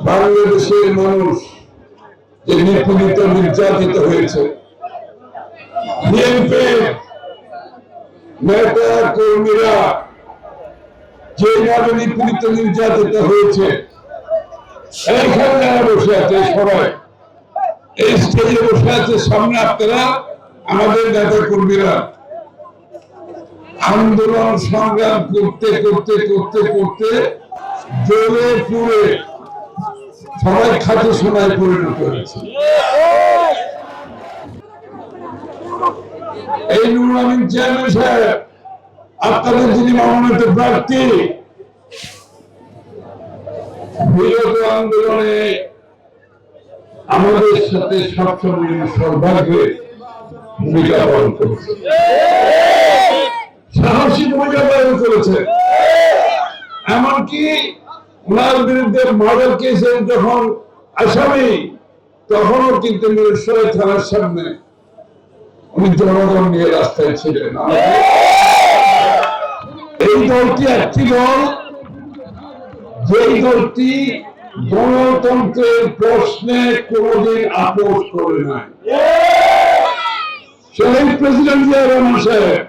বাংলাদেশের মানুষ যে নিপীড়িত নির্যাতিত হয়েছে, বিএনপির নেতা কর্মীরা যেভাবে নিপীড়িত নির্যাতিত হয়েছে, এইখানে যারা বসে আছে সবাই এই স্টেজে বসে আছে, সামনে আপনারা আমাদের নেতা কর্মীরা আন্দোলন সংগ্রাম করতে করতে করতে করতে জ্বলে পুড়ে সবাই খাতে সোনায় পরিণত হয়েছে। এই নুরুল আমিন চেয়ারম্যান সাহেব, আপনাদের যিনি মনোনীত প্রার্থী, বিগত আন্দোলনে আমাদের সাথে সবসময় সৌভাগ্যে ভূমিকা পালন করেছে, সাহসী ভূমিকা পালন করেছে। এমনকি ওনার বিরুদ্ধে মার্ডার কেসের যখন আসামি, তখনও কিন্তু মিরসরাই থানার সামনে উনি জনগণ নিয়ে রাস্তায় ছিলেন। এই দলটি একটি দল, যেই দলটি গণতন্ত্রের প্রশ্নে কোনদিন আপোষ করে নাই। সেই প্রেসিডেন্ট জিয়া রহমান সাহেব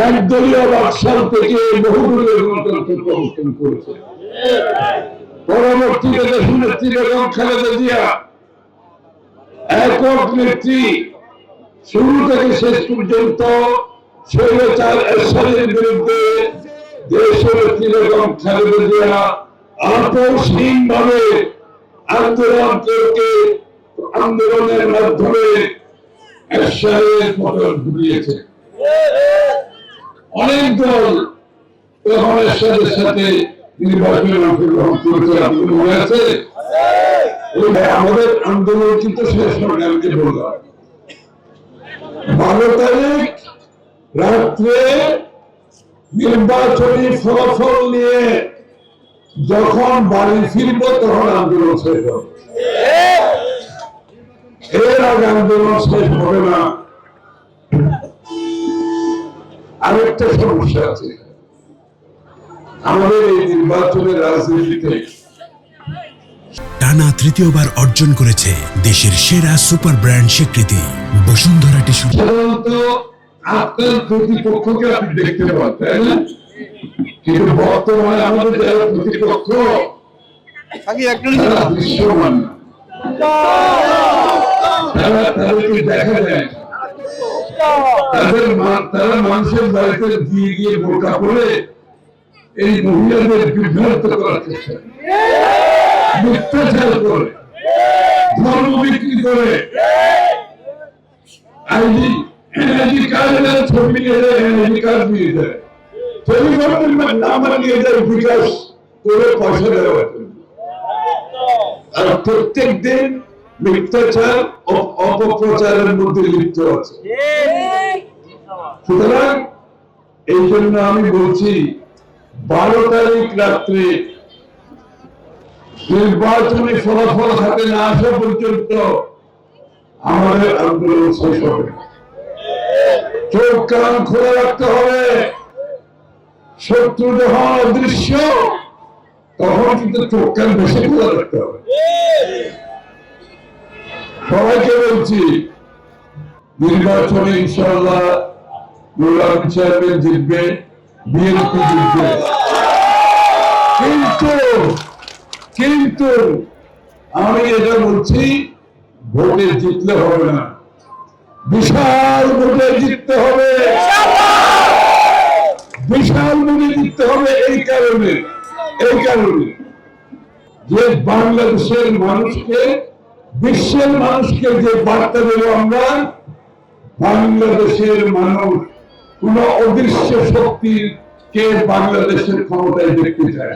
একদলীয় বাকশাল থেকে বহুদলীয় গণতন্ত্র প্রবর্তন করেছে। পরবর্তীতে দেশনেত্রী বেগম খালেদা জিয়া একক নেত্রী, শুরু থেকে শেষ পর্যন্ত স্বৈরাচার এরশাদের বিরুদ্ধে দেশনেত্রী বেগম খালেদা জিয়া আপোষহীন ভাবে আন্দোলনের মাধ্যমে এরশাদের পতন ঘটিয়েছে। অনেক দল তখন এরশাদের সাথে নির্বাচনে অংশগ্রহণ করেছে, মনে আছে? আমাদের আন্দোলন কিন্তু শেষ হয়, আমি বললাম 12 তারিখ রাত্রে নির্বাচনী ফলাফল নিয়ে যখন বাড়ি ফিরব তখন আন্দোলন শেষ হবে। এর আগে আন্দোলন শেষ হবে না। আরেকটা সমস্যা আছে আমাদের এই নির্বাচনের রাজনীতিতে। টানা তৃতীয়বার অর্জন করেছে দেশের সেরা সুপার ব্র্যান্ড স্বীকৃতি বসুন্ধরা টিস্যু। সাধারণত আপনার প্রতিপক্ষকে আপনি দেখতে পান, তাই না? কিন্তু বর্তমানে আমাদের যারা প্রতিপক্ষ দৃশ্যমান, তাদেরকে দেখা যায়, তারা মানুষের বাড়িতে দিয়ে গিয়ে বোরকা পরে এই মহিলাদের বিভ্রান্ত করার চেষ্টা, মিথ্যাচার করে, ধর্ম বিক্রি করে, আইডি কার্ড ছবি নিয়ে যায়, আইডি কার্ড নিয়ে যায়, ছবি নাম নিয়ে যায় বিকাশ করে পয়সা দেওয়া। আর প্রত্যেক দিন মিথ্যাচার ও অপপ্রচারের মধ্যে লিপ্ত আছে। সুতরাং এই জন্য আমি বলছি 12 তারিখ রাত্রে নির্বাচনী ফলাফল হাতে না আসা পর্যন্ত আমাদের আন্দোলন শেষ হবে। চোখ কান খোলা রাখতে হবে। শত্রু যখন অদৃশ্য তখন কিন্তু চোখ কান বেশি খোলা রাখতে হবে। সবাইকে বলছি, নির্বাচনে ইনশাআল্লাহ নুরুল আমিন চেয়ারম্যান জিতবে, বিএনপি জিতবে। কিন্তু আমি এটা বলছি, ভোটে জিতলে হবে না, বিশাল ভোটে জিততে হবে। বিশাল ভোটে জিততে হবে এই কারণে যে বাংলাদেশের মানুষকে, বিশ্বের মানুষকে যে বার্তা দেব আমরা, বাংলাদেশের মানুষ কোন অদৃশ্য শক্তিকে বাংলাদেশের ক্ষমতায় দেখতে চায়।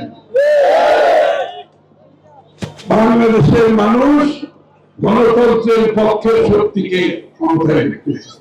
বাংলাদেশের মানুষ গণতন্ত্রের পক্ষের শক্তিকে ক্ষমতায় দেখতে চায়।